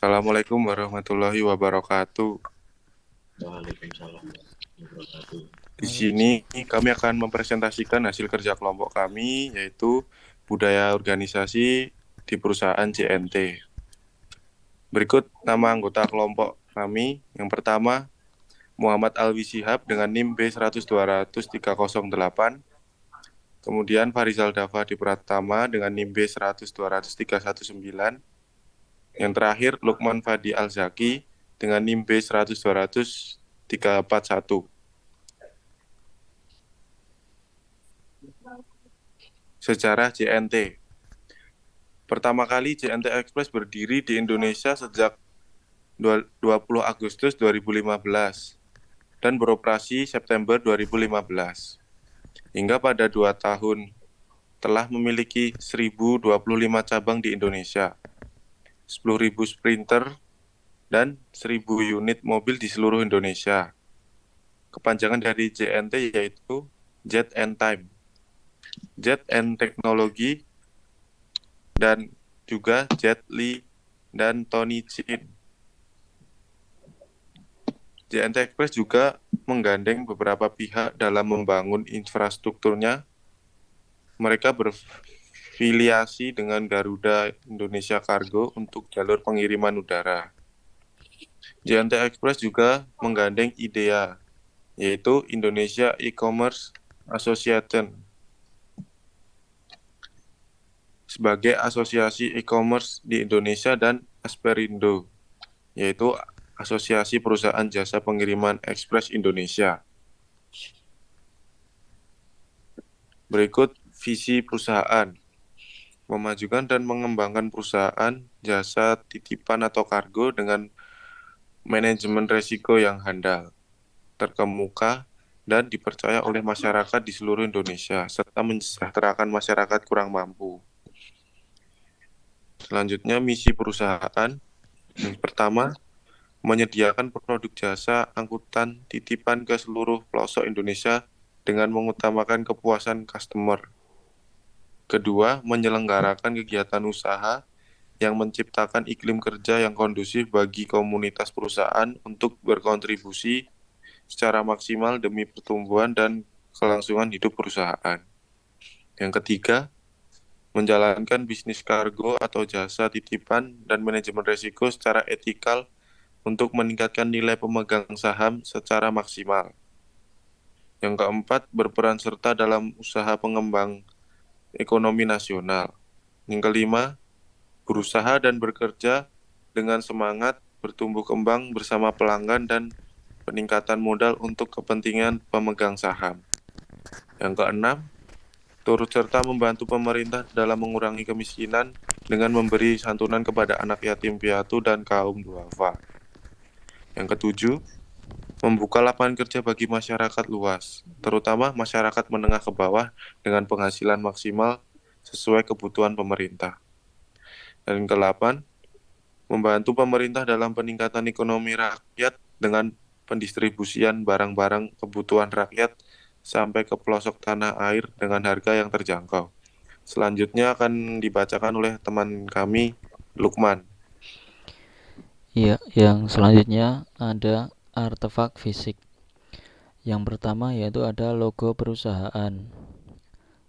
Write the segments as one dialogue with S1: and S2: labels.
S1: Assalamualaikum warahmatullahi wabarakatuh.
S2: Waalaikumsalam warahmatullahi wabarakatuh.
S1: Di sini kami akan mempresentasikan hasil kerja kelompok kami, yaitu budaya organisasi di perusahaan JNT. Berikut nama anggota kelompok kami. Yang pertama, Muhammad Alwi Shihab dengan NIM B100-200-308. Kemudian Farizal Dafadi Pratama dengan NIM B100-200-319. Yang terakhir, Lukman Fadi Alzaki dengan NIM B100-200-341. Sejarah JNT. Pertama kali JNT Express berdiri di Indonesia sejak 20 Agustus 2015 dan beroperasi September 2015. Hingga pada 2 tahun telah memiliki 1.025 cabang di Indonesia, 10.000 sprinter, dan 1.000 unit mobil di seluruh Indonesia. Kepanjangan dari JNT yaitu Jet and Time, Jet and Technology, dan juga Jet Li dan Tony Chin. JNT Express juga menggandeng beberapa pihak dalam membangun infrastrukturnya. Mereka berfiliasi dengan Garuda Indonesia Cargo untuk jalur pengiriman udara. JNT Express juga menggandeng IDEA, yaitu Indonesia E-Commerce Association, sebagai asosiasi e-commerce di Indonesia, dan Asperindo, yaitu Asosiasi Perusahaan Jasa Pengiriman Ekspres Indonesia. Berikut visi perusahaan: memajukan dan mengembangkan perusahaan jasa titipan atau kargo dengan manajemen risiko yang handal, terkemuka, dan dipercaya oleh masyarakat di seluruh Indonesia, serta mensejahterakan masyarakat kurang mampu. Selanjutnya, misi perusahaan. Yang pertama, menyediakan produk jasa angkutan titipan ke seluruh pelosok Indonesia dengan mengutamakan kepuasan customer. Kedua, menyelenggarakan kegiatan usaha yang menciptakan iklim kerja yang kondusif bagi komunitas perusahaan untuk berkontribusi secara maksimal demi pertumbuhan dan kelangsungan hidup perusahaan. Yang ketiga, menjalankan bisnis kargo atau jasa titipan dan manajemen risiko secara etikal untuk meningkatkan nilai pemegang saham secara maksimal. Yang keempat, berperan serta dalam usaha pengembang ekonomi nasional. Yang kelima, berusaha dan bekerja dengan semangat bertumbuh kembang bersama pelanggan dan peningkatan modal untuk kepentingan pemegang saham. Yang keenam, turut serta membantu pemerintah dalam mengurangi kemiskinan dengan memberi santunan kepada anak yatim piatu dan kaum duafa. Yang ketujuh, membuka lapangan kerja bagi masyarakat luas, terutama masyarakat menengah ke bawah dengan penghasilan maksimal sesuai kebutuhan pemerintah. Dan yang kedelapan, membantu pemerintah dalam peningkatan ekonomi rakyat dengan pendistribusian barang-barang kebutuhan rakyat sampai ke pelosok tanah air dengan harga yang terjangkau. Selanjutnya akan dibacakan oleh teman kami, Lukman.
S3: Iya, yang selanjutnya ada artefak fisik. Yang pertama yaitu ada logo perusahaan.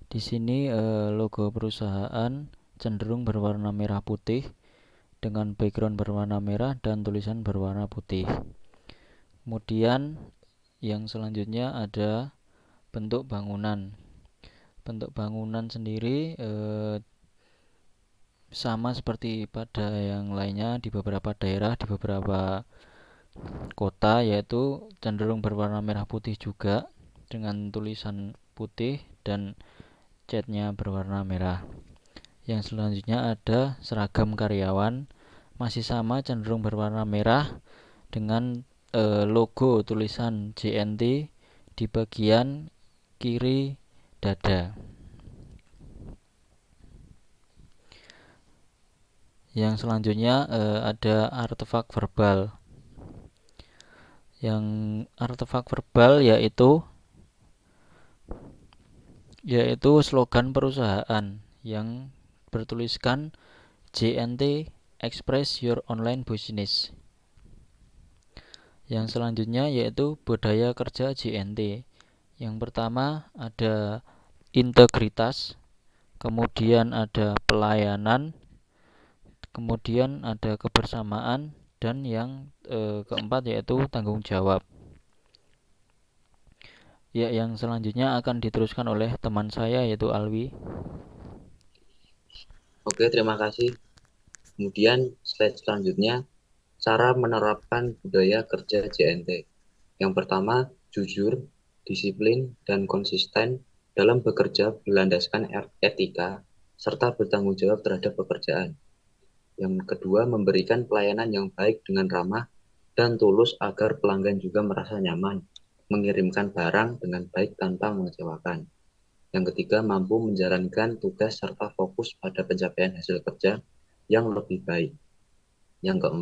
S3: Di sini logo perusahaan cenderung berwarna merah putih dengan background berwarna merah dan tulisan berwarna putih. Kemudian yang selanjutnya ada bentuk bangunan. Bentuk bangunan sendiri sama seperti pada yang lainnya di beberapa daerah, di beberapa kota, yaitu cenderung berwarna merah putih juga dengan tulisan putih dan catnya berwarna merah. Yang selanjutnya ada seragam karyawan, masih sama cenderung berwarna merah dengan logo tulisan JNT di bagian kiri dada. Yang selanjutnya ada artefak verbal. Yang artefak verbal yaitu slogan perusahaan yang bertuliskan JNT express your online business. Yang selanjutnya yaitu budaya kerja JNT. Yang pertama ada integritas, kemudian ada pelayanan, kemudian ada kebersamaan, dan yang keempat yaitu tanggung jawab. Ya, yang selanjutnya akan diteruskan oleh teman saya yaitu Alwi.
S2: Oke, terima kasih. Kemudian slide selanjutnya, cara menerapkan budaya kerja JNT. Yang pertama, jujur, disiplin, dan konsisten dalam bekerja berlandaskan etika, serta bertanggung jawab terhadap pekerjaan. Yang kedua, memberikan pelayanan yang baik dengan ramah dan tulus agar pelanggan juga merasa nyaman mengirimkan barang dengan baik tanpa mengecewakan. Yang ketiga, mampu menjalankan tugas serta fokus pada pencapaian hasil kerja yang lebih baik. Yang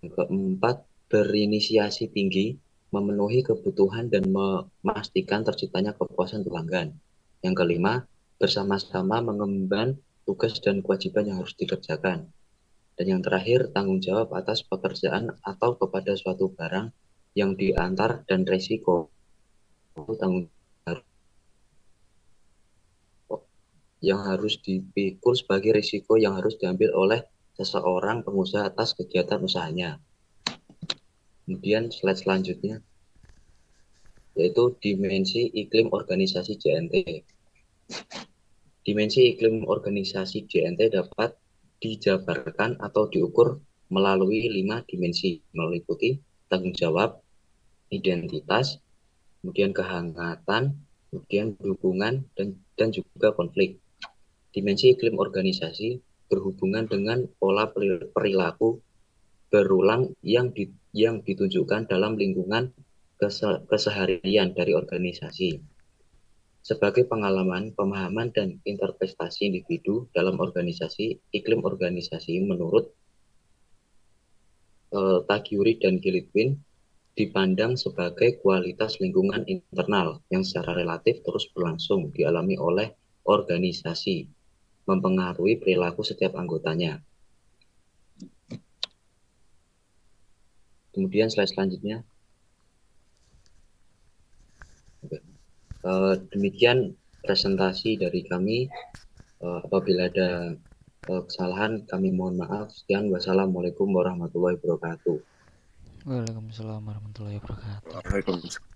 S2: keempat, berinisiasi tinggi, memenuhi kebutuhan dan memastikan terciptanya kepuasan pelanggan. Yang kelima, bersama-sama mengemban tugas dan kewajiban yang harus dikerjakan. Dan yang terakhir, tanggung jawab atas pekerjaan atau kepada suatu barang yang diantar dan resiko tanggung yang harus dipikul sebagai risiko yang harus diambil oleh seseorang pengusaha atas kegiatan usahanya. Kemudian slide selanjutnya yaitu dimensi iklim organisasi JNT. Dimensi iklim organisasi JNT dapat dijabarkan atau diukur melalui 5 dimensi, meliputi tanggung jawab, identitas, kemudian kehangatan, kemudian dukungan, dan juga konflik. Dimensi iklim organisasi berhubungan dengan pola perilaku berulang yang ditunjukkan dalam lingkungan keseharian dari organisasi. Sebagai pengalaman, pemahaman, dan interpretasi individu dalam organisasi, iklim organisasi menurut Tagyuri dan Gilitwin dipandang sebagai kualitas lingkungan internal yang secara relatif terus berlangsung dialami oleh organisasi, mempengaruhi perilaku setiap anggotanya. Kemudian slide selanjutnya. Demikian presentasi dari kami. Apabila ada kesalahan, kami mohon maaf. Sekian, wassalamualaikum warahmatullahi wabarakatuh.
S3: Waalaikumsalam warahmatullahi wabarakatuh.
S1: Waalaikumsalam.